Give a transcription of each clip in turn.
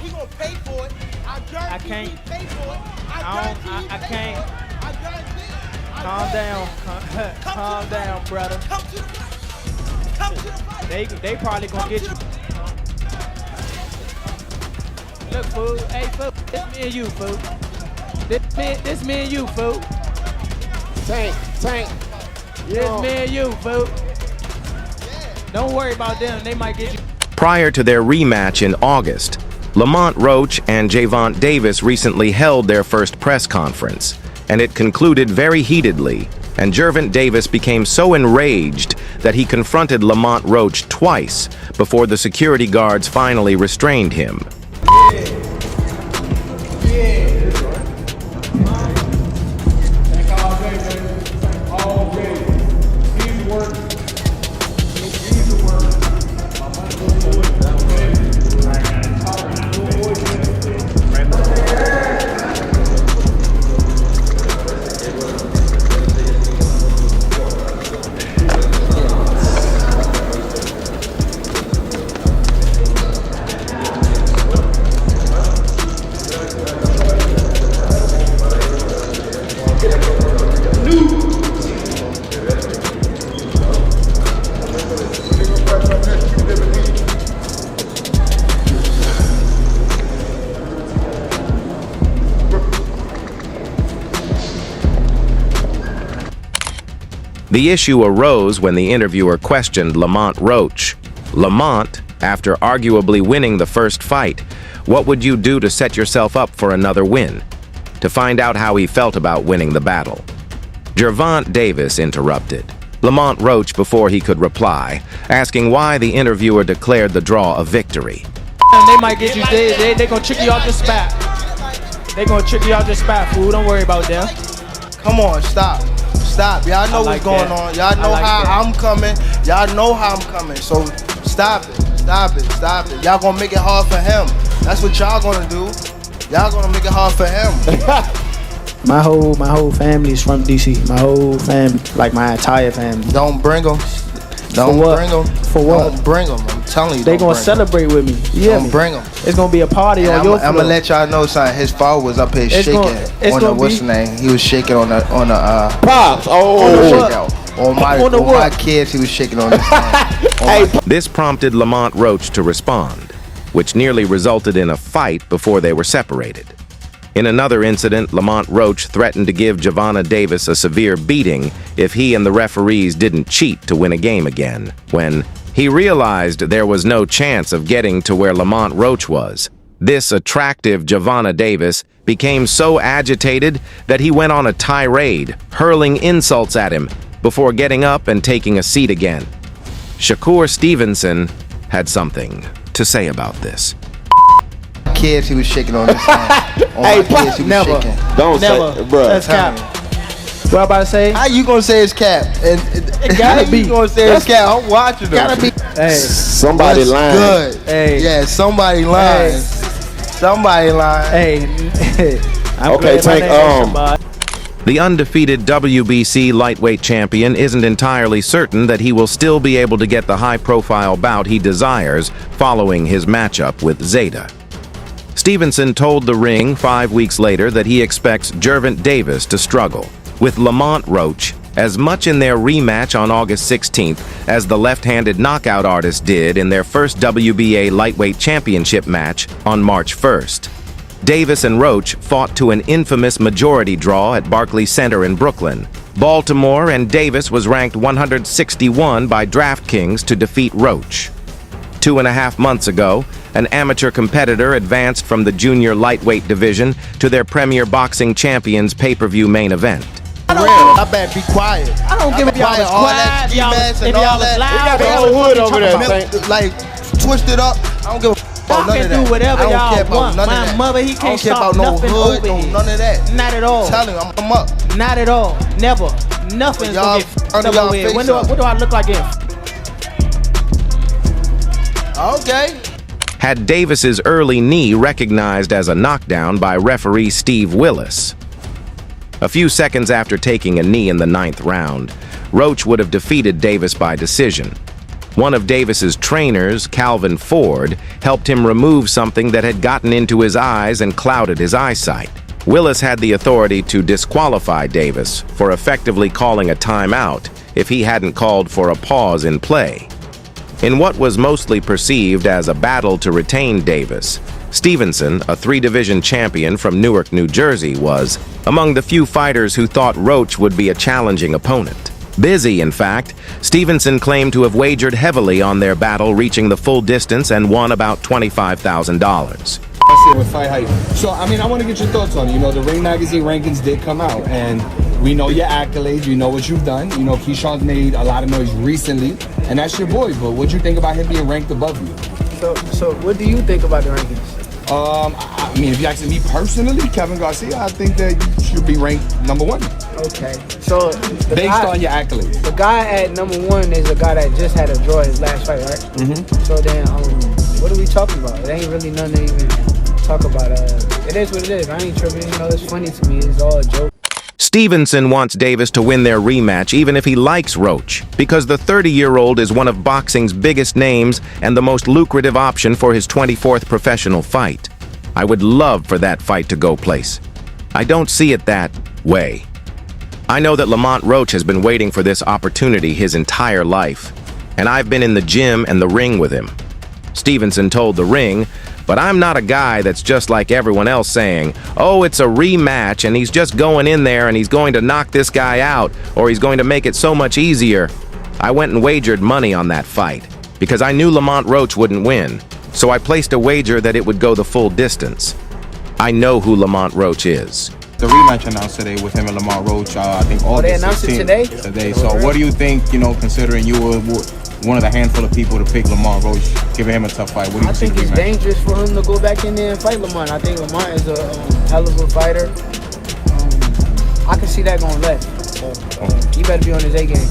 he gonna pay for it. I can't. he pay for it. I can't. I guarantee it. Calm down. Calm down, brother. Come to the fight. Come to the fight. They probably gonna get you. Look, fool. Hey, fool. This me and you, fool. This me and you, fool. Tank. This me and you, fool. Don't worry about them. They might get you. Prior to their rematch in August, Lamont Roach and Gervonta Davis recently held their first press conference, and it concluded very heatedly, and Gervonta Davis became so enraged that he confronted Lamont Roach twice before the security guards finally restrained him. The issue arose when the interviewer questioned Lamont Roach. Lamont, after arguably winning the first fight, what would you do to set yourself up for another win? To find out how he felt about winning the battle, Gervonta Davis interrupted Lamont Roach before he could reply, asking why the interviewer declared the draw a victory. They might get you. They gonna trick you off the spot. They gonna trick you off the spot, fool. Don't worry about them. Come on, stop. Y'all know what's going on. Y'all know how I'm coming. Y'all know how I'm coming. So stop it. Y'all gonna make it hard for him. That's what y'all gonna do. Y'all gonna make it hard for him. My whole family is from DC. My whole family, like my entire family. Don't bring them. Don't bring them. For what? Don't bring them. I'm telling you. They gonna celebrate with me. Yeah. Don't bring them. It's gonna be a party on your floor. I'm gonna let y'all know, son. His father was up here shaking on the what's the name? He was shaking on the Pops. On my kids, he was shaking on this. This prompted Lamont Roach to respond, which nearly resulted in a fight before they were separated. In another incident, Lamont Roach threatened to give Gervonta Davis a severe beating if he and the referees didn't cheat to win a game again. When he realized there was no chance of getting to where Lamont Roach was, this attractive Gervonta Davis became so agitated that he went on a tirade, hurling insults at him before getting up and taking a seat again. Shakur Stevenson had something to say about this. Kids, he was shaking on this hand. On my kids, he was shaking. Don't say, bro. That's cap. What I about to say? How you gonna say it's cap? And it gotta be. You gonna say it's cap? I'm watching them. Gotta be. Hey, somebody lying. Good. Hey. Yeah, somebody lying. Hey. Somebody lying. Hey. Okay, Tank. The undefeated WBC lightweight champion isn't entirely certain that he will still be able to get the high-profile bout he desires following his matchup with Zeta. Stevenson told The Ring 5 weeks later that he expects Gervonta Davis to struggle with Lamont Roach as much in their rematch on August 16th as the left-handed knockout artist did in their first WBA lightweight championship match on March 1st. Davis and Roach fought to an infamous majority draw at Barclays Center in Brooklyn, Baltimore, and Davis was ranked 161 by DraftKings to defeat Roach. 2.5 months ago, an amateur competitor advanced from the junior lightweight division to their Premier Boxing Champions pay-per-view main event. I better be quiet. I don't give a y'all was quiet. If y'all was loud. We got the whole hood over there. Like twisted up. I don't give a fuck about none of that. Can do whatever I don't care y'all about want. none of My that. mother, he can't stop no nothing hood, over here. none of that. Not at all. Tell him I'm up. Not at all. Never. Nothing's Y'all gonna get over here. What do I look like in? Okay. Had Davis's early knee recognized as a knockdown by referee Steve Willis. A few seconds after taking a knee in the 9th round, Roach would have defeated Davis by decision. One of Davis's trainers, Calvin Ford, helped him remove something that had gotten into his eyes and clouded his eyesight. Willis had the authority to disqualify Davis for effectively calling a timeout if he hadn't called for a pause in play. In what was mostly perceived as a battle to retain Davis, Stevenson, a three-division champion from Newark, New Jersey, was among the few fighters who thought Roach would be a challenging opponent. Busy, in fact, Stevenson claimed to have wagered heavily on their battle, reaching the full distance and won about $25,000. With fight hype. So, I mean, I want to get your thoughts on it. You know, the Ring Magazine rankings did come out, and we know your accolades. We know what you've done. You know, Keshawn's made a lot of noise recently, and that's your boy. But what do you think about him being ranked above you? So what do you think about the rankings? I mean, if you're asking me personally, Kevin Garcia, I think that you should be ranked #1. Okay. So based on your accolades. The guy at #1 is a guy that just had a draw his last fight, right? Mm-hmm. So then, what are we talking about? It ain't really nothing to even talk about. It is what it is. I ain't tripping. You know, it's funny to me. It's all a joke. Stevenson wants Davis to win their rematch even if he likes Roach, because the 30-year-old is one of boxing's biggest names and the most lucrative option for his 24th professional fight. I would love for that fight to go place. I don't see it that way. I know that Lamont Roach has been waiting for this opportunity his entire life, and I've been in the gym and the ring with him. Stevenson told The Ring, but I'm not a guy that's just like everyone else saying, oh, it's a rematch and he's just going in there and he's going to knock this guy out or he's going to make it so much easier. I went and wagered money on that fight because I knew Lamont Roach wouldn't win, so I placed a wager that it would go the full distance. I know who Lamont Roach is. The rematch announced today with him and Lamont Roach, I think August 16th. They announced it today? So what do you think, you know, considering you were one of the handful of people to pick Lamont Roach, giving him a tough fight? What do you think? I think it's dangerous for him to go back in there and fight Lamont. I think Lamont is a hell of a fighter. I can see that going left. So, he better be on his A game.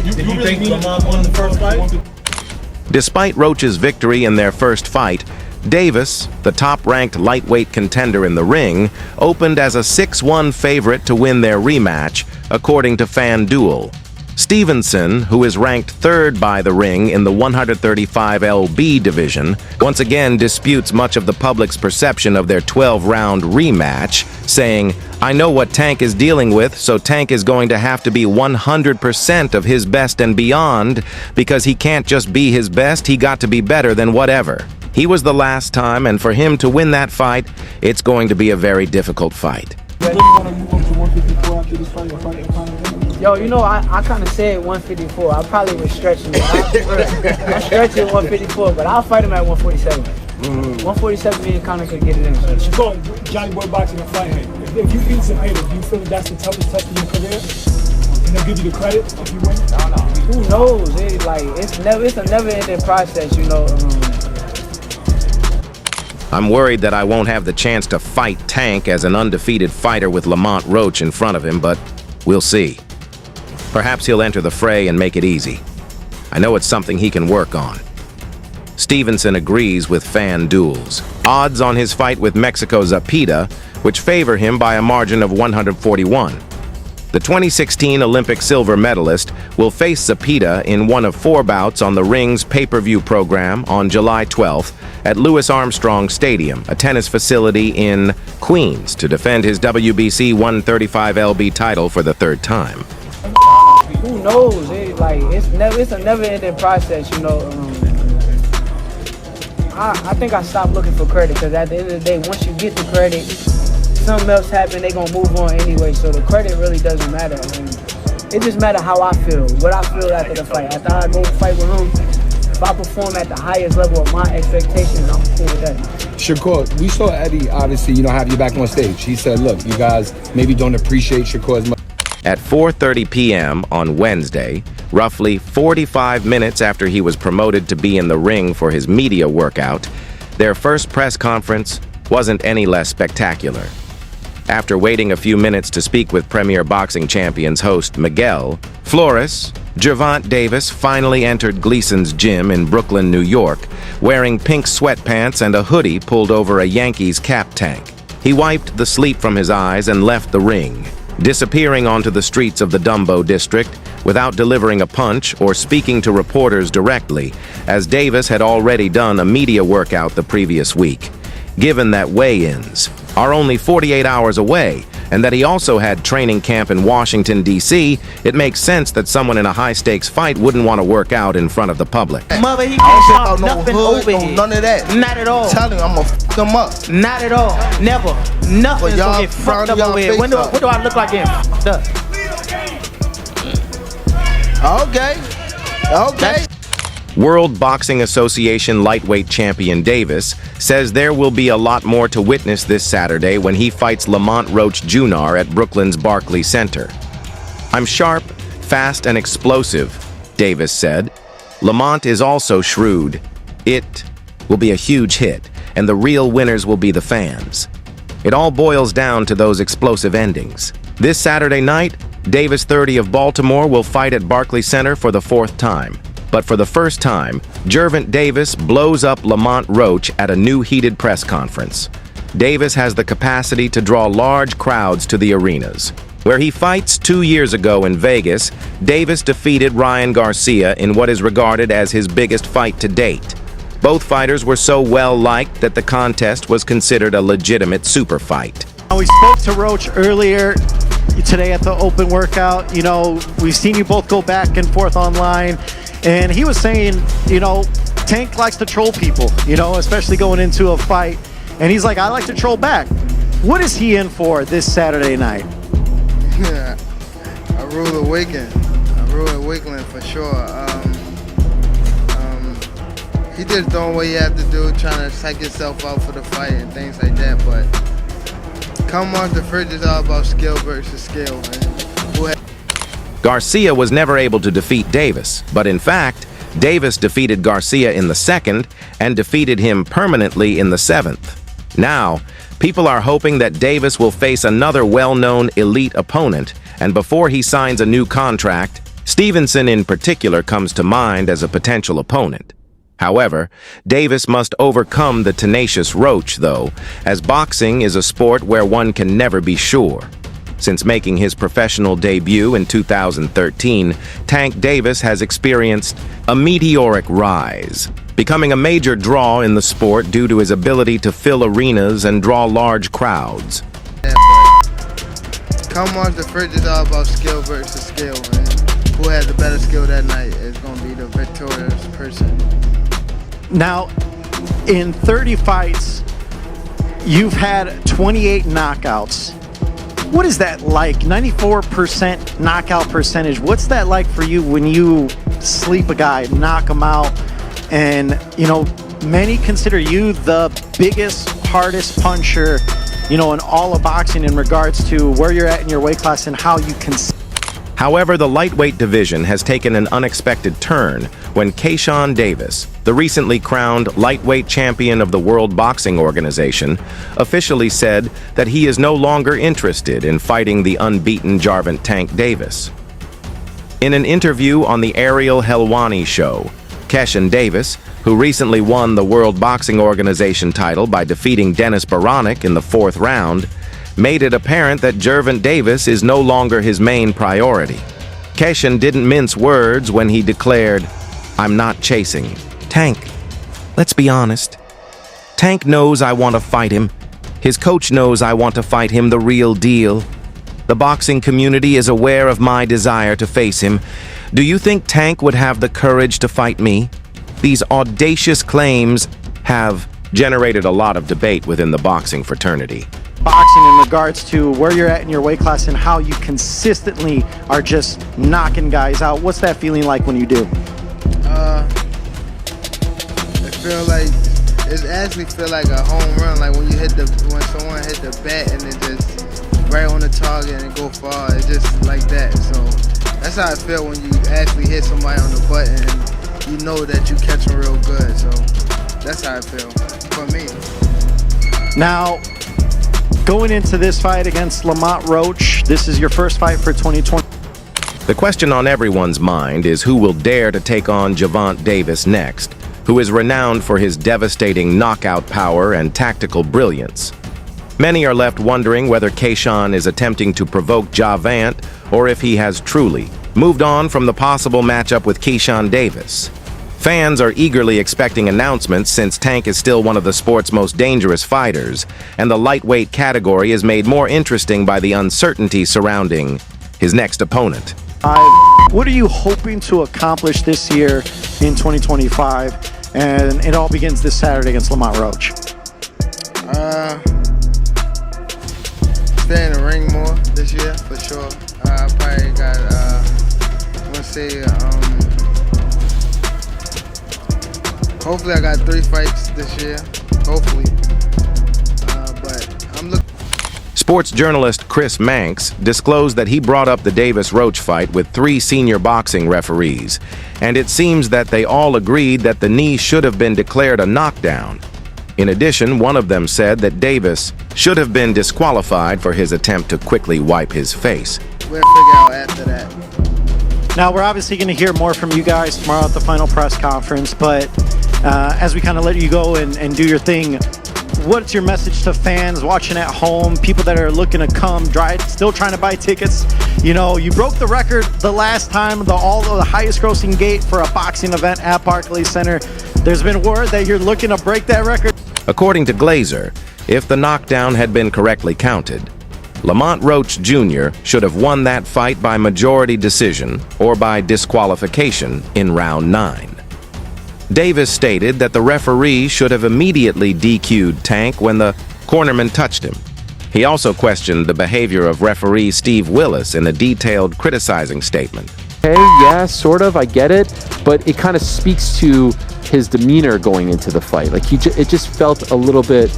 Did you think Lamont won the first fight? Despite Roach's victory in their first fight, Davis, the top-ranked lightweight contender in the ring, opened as a 6-1 favorite to win their rematch, according to FanDuel. Stevenson, who is ranked third by The Ring in the 135 lb division, once again disputes much of the public's perception of their 12-round rematch, saying, I know what Tank is dealing with, so Tank is going to have to be 100% of his best and beyond, because he can't just be his best, he got to be better than whatever. He was the last time, and for him to win that fight, it's going to be a very difficult fight. Yo, you know, I kind of said 154. I probably was stretching it. I'm stretching 154, but I'll fight him at 147. 147, me and Conor could get it in. Shakur, Johnny Boy Boxing and fight him. If you beat some haters, do you feel that that's the toughest test of your career? And they'll give you the credit if you win? Who knows? It's a never-ending process, you know. I'm worried that I won't have the chance to fight Tank as an undefeated fighter with Lamont Roach in front of him, but we'll see. Perhaps he'll enter the fray and make it easy. I know it's something he can work on. Stevenson agrees with FanDuel's odds on his fight with Mexico's Zapita, which favor him by a margin of 141. The 2016 Olympic silver medalist will face Zapita in one of 4 bouts on The Ring's pay-per-view program on July 12th at Louis Armstrong Stadium, a tennis facility in Queens, to defend his WBC 135 lb title for the 3rd time. Who knows? It's a never-ending process, you know. I think I stopped looking for credit because at the end of the day, once you get the credit, something else happen, they gonna move on anyway. So the credit really doesn't matter. It just matters how I feel, what I feel after the fight. After I go fight with him, if I perform at the highest level of my expectations, I'm cool with that. Shakur, we saw Eddie, obviously, have you back on stage. He said, look, you guys maybe don't appreciate Shakur as much. At 4:30 p.m. on Wednesday, roughly 45 minutes after he was promoted to be in the ring for his media workout, their first press conference wasn't any less spectacular. After waiting a few minutes to speak with Premier Boxing Champions host Miguel Flores, Gervonta Davis finally entered Gleason's gym in Brooklyn, New York, wearing pink sweatpants and a hoodie pulled over a Yankees cap tank. He wiped the sleep from his eyes and left the ring. disappearing onto the streets of the Dumbo district without delivering a punch or speaking to reporters directly, as Davis had already done a media workout the previous week. Given that weigh-ins are only 48 hours away, and that he also had training camp in Washington, D.C., it makes sense that someone in a high-stakes fight wouldn't want to work out in front of the public. Mother, he I can't don't talk care about nothing no hood, over no here. none of that. Not at all. I'm telling you, I'm gonna f him up. Not at all. Never. Nothing's y'all gonna get fucked up y'all over here. face What do up. I look like getting fucked up? Okay. Okay. World Boxing Association lightweight champion Davis says there will be a lot more to witness this Saturday when he fights Lamont Roach Jr. at Brooklyn's Barclays Center. "I'm sharp, fast, and explosive," Davis said. "Lamont is also shrewd. It will be a huge hit, and the real winners will be the fans." It all boils down to those explosive endings. This Saturday night, Davis 30 of Baltimore will fight at Barclays Center for the 4th time. But for the first time, Gervonta Davis blows up Lamont Roach at a new heated press conference. Davis has the capacity to draw large crowds to the arenas. Where he fights 2 years ago in Vegas, Davis defeated Ryan Garcia in what is regarded as his biggest fight to date. Both fighters were so well-liked that the contest was considered a legitimate super fight. We spoke to Roach earlier today at the open workout. You know, we've seen you both go back and forth online. And he was saying, you know, Tank likes to troll people, you know, especially going into a fight. And he's like, I like to troll back. What is he in for this Saturday night? Yeah, I rule the weekend. I rule the weekend for sure. He just doing what he have to do, trying to psych himself out for the fight and things like that. But come off the fridge, it's all about skill versus skill, man. Garcia was never able to defeat Davis, but in fact, Davis defeated Garcia in the 2nd and defeated him permanently in the 7th. Now, people are hoping that Davis will face another well-known elite opponent, and before he signs a new contract, Stevenson in particular comes to mind as a potential opponent. However, Davis must overcome the tenacious Roach, though, as boxing is a sport where one can never be sure. Since making his professional debut in 2013, Tank Davis has experienced a meteoric rise, becoming a major draw in the sport due to his ability to fill arenas and draw large crowds. Come off the fridge, it's all about skill versus skill, man. Who has the better skill that night is going to be the victorious person. Now, in 30 fights, you've had 28 knockouts. What is that like? 94% knockout percentage. What's that like for you when you sleep a guy, knock him out? And, you know, many consider you the biggest, hardest puncher, you know, in all of boxing in regards to where you're at in your weight class and how you can. However, the lightweight division has taken an unexpected turn when Keshawn Davis, the recently crowned lightweight champion of the World Boxing Organization, officially said that he is no longer interested in fighting the unbeaten Gervonta Tank Davis. In an interview on the Ariel Helwani show, Keshawn Davis, who recently won the World Boxing Organization title by defeating Dennis Baranek in the 4th round, made it apparent that Gervonta Davis is no longer his main priority. Keshawn didn't mince words when he declared, "I'm not chasing Tank. Let's be honest. Tank knows I want to fight him. His coach knows I want to fight him the real deal. The boxing community is aware of my desire to face him. Do you think Tank would have the courage to fight me?" These audacious claims have generated a lot of debate within the boxing fraternity. Boxing in regards to where you're at in your weight class and how you consistently are just knocking guys out. What's that feeling like when you do? I feel like it actually feel like a home run, like when someone hit the bat and it just right on the target and go far. It's just like that. So that's how I feel when you actually hit somebody on the button and you know that you catch them real good. So that's how I feel for me. Now, going into this fight against Lamont Roach, this is your first fight for 2020. The question on everyone's mind is who will dare to take on Gervonta Davis next, who is renowned for his devastating knockout power and tactical brilliance. Many are left wondering whether Keshawn is attempting to provoke Gervonta or if he has truly moved on from the possible matchup with Keshawn Davis. Fans are eagerly expecting announcements since Tank is still one of the sport's most dangerous fighters, and the lightweight category is made more interesting by the uncertainty surrounding his next opponent. What are you hoping to accomplish this year in 2025? And it all begins this Saturday against Lamont Roach. Stay in the ring more this year, for sure. I probably got, hopefully I got 3 fights this year, hopefully. But I'm looking. Sports journalist Chris Manx disclosed that he brought up the Davis-Roach fight with 3 senior boxing referees, and it seems that they all agreed that the knee should have been declared a knockdown. In addition, one of them said that Davis should have been disqualified for his attempt to quickly wipe his face. We'll figure out after that. Now, we're obviously going to hear more from you guys tomorrow at the final press conference, but as we kind of let you go and do your thing, what's your message to fans watching at home, people that are looking to come, still trying to buy tickets? You know, you broke the record the last time, the highest grossing gate for a boxing event at Barclays Center. There's been word that you're looking to break that record. According to Glazer, if the knockdown had been correctly counted, Lamont Roach Jr. should have won that fight by majority decision or by disqualification in round 9. Davis stated that the referee should have immediately DQ'd Tank when the cornerman touched him. He also questioned the behavior of referee Steve Willis in a detailed criticizing statement. Hey, yeah, sort of, I get it, but it kind of speaks to his demeanor going into the fight. Like it just felt a little bit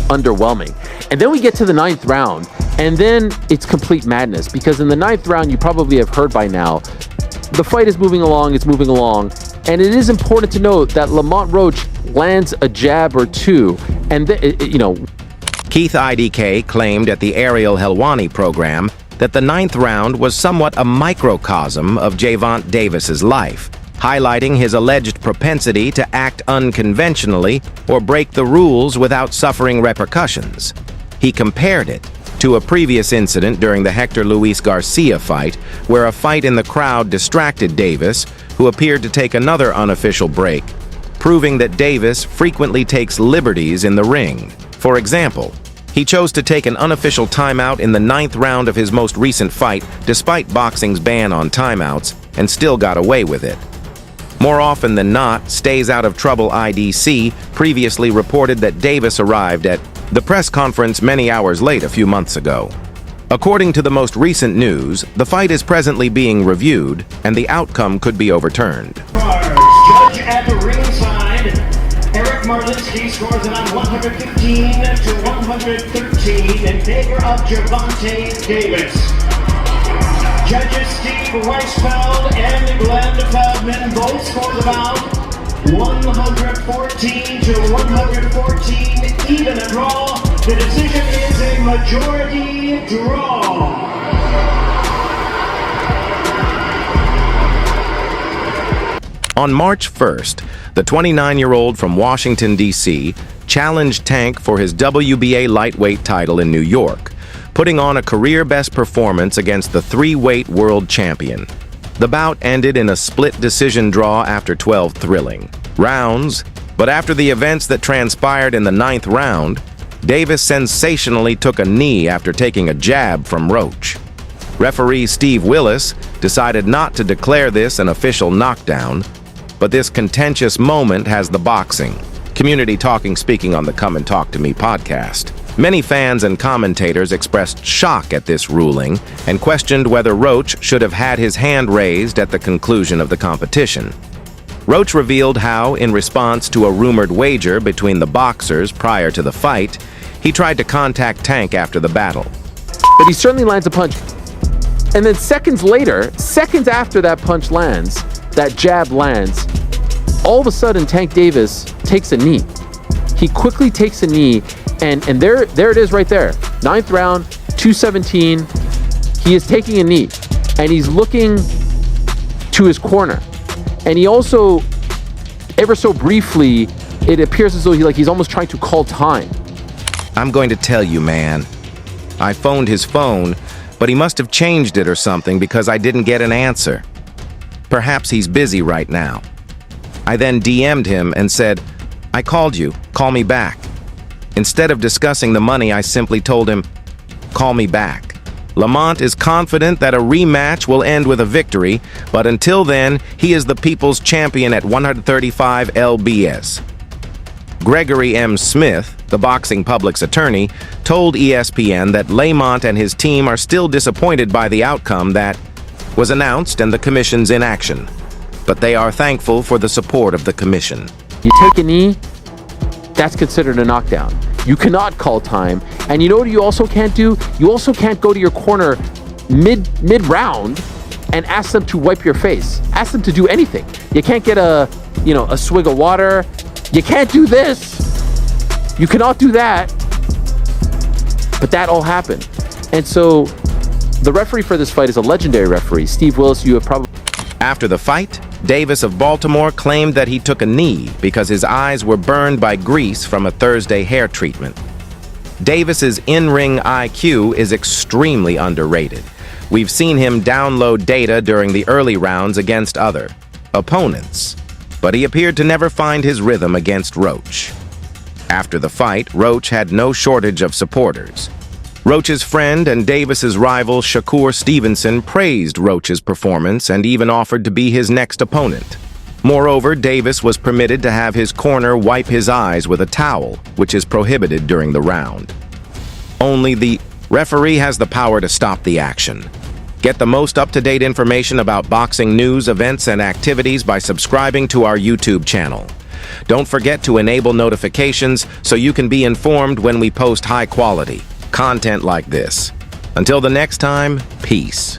underwhelming. And then we get to the 9th round, and then it's complete madness, because in the 9th round, you probably have heard by now, the fight is moving along, and it is important to note that Lamont Roach lands a jab or 2, and Keith IDK claimed at the Ariel Helwani program that the 9th round was somewhat a microcosm of Gervonta Davis's life, highlighting his alleged propensity to act unconventionally or break the rules without suffering repercussions. He compared it to a previous incident during the Hector Luis Garcia fight, where a fight in the crowd distracted Davis, who appeared to take another unofficial break, proving that Davis frequently takes liberties in the ring. For example, he chose to take an unofficial timeout in the 9th round of his most recent fight, despite boxing's ban on timeouts, and still got away with it. More often than not, Stays Out of Trouble IDC previously reported that Davis arrived at the press conference many hours late a few months ago. According to the most recent news, the fight is presently being reviewed, and the outcome could be overturned. Judge at the ringside, Eric Marlinsky scores it on 115 to 113 in favor of Gervonta Davis. Judges Steve Weisfeld and Glenn Feldman both scored about 114 to 114, even a draw. The decision is a majority draw. On March 1st, the 29-year-old from Washington, D.C., challenged Tank for his WBA lightweight title in New York, putting on a career-best performance against the 3-weight world champion. The bout ended in a split decision draw after 12 thrilling rounds, but after the events that transpired in the 9th round, Davis sensationally took a knee after taking a jab from Roach. Referee Steve Willis decided not to declare this an official knockdown, but this contentious moment has the boxing community speaking on the Come and Talk to Me podcast. Many fans and commentators expressed shock at this ruling and questioned whether Roach should have had his hand raised at the conclusion of the competition. Roach revealed how, in response to a rumored wager between the boxers prior to the fight, he tried to contact Tank after the battle. But he certainly lands a punch. And then seconds after that punch lands, that jab lands, all of a sudden Tank Davis takes a knee. He quickly takes a knee, and there it is right there. 9th round, 217. He is taking a knee, and he's looking to his corner. And he also, ever so briefly, it appears as though he's almost trying to call time. I'm going to tell you, man. I phoned his phone, but he must have changed it or something because I didn't get an answer. Perhaps he's busy right now. I then DM'd him and said, I called you, call me back. Instead of discussing the money, I simply told him, call me back. Lamont is confident that a rematch will end with a victory, but until then, he is the people's champion at 135 lbs. Gregory M. Smith, the boxing public's attorney, told ESPN that Lamont and his team are still disappointed by the outcome that was announced and the commission's inaction. But they are thankful for the support of the commission. You take a knee, that's considered a knockdown. You cannot call time. And you know what you also can't do? You also can't go to your corner mid-round and ask them to wipe your face. Ask them to do anything. You can't get a swig of water. You can't do this. You cannot do that. But that all happened. And so the referee for this fight is a legendary referee. Steve Willis, you have probably... After the fight, Davis of Baltimore claimed that he took a knee because his eyes were burned by grease from a Thursday hair treatment. Davis's in-ring IQ is extremely underrated. We've seen him download data during the early rounds against other opponents, but he appeared to never find his rhythm against Roach. After the fight, Roach had no shortage of supporters. Roach's friend and Davis's rival Shakur Stevenson praised Roach's performance and even offered to be his next opponent. Moreover, Davis was permitted to have his corner wipe his eyes with a towel, which is prohibited during the round. Only the referee has the power to stop the action. Get the most up-to-date information about boxing news, events, and activities by subscribing to our YouTube channel. Don't forget to enable notifications so you can be informed when we post high-quality content like this. Until the next time, peace.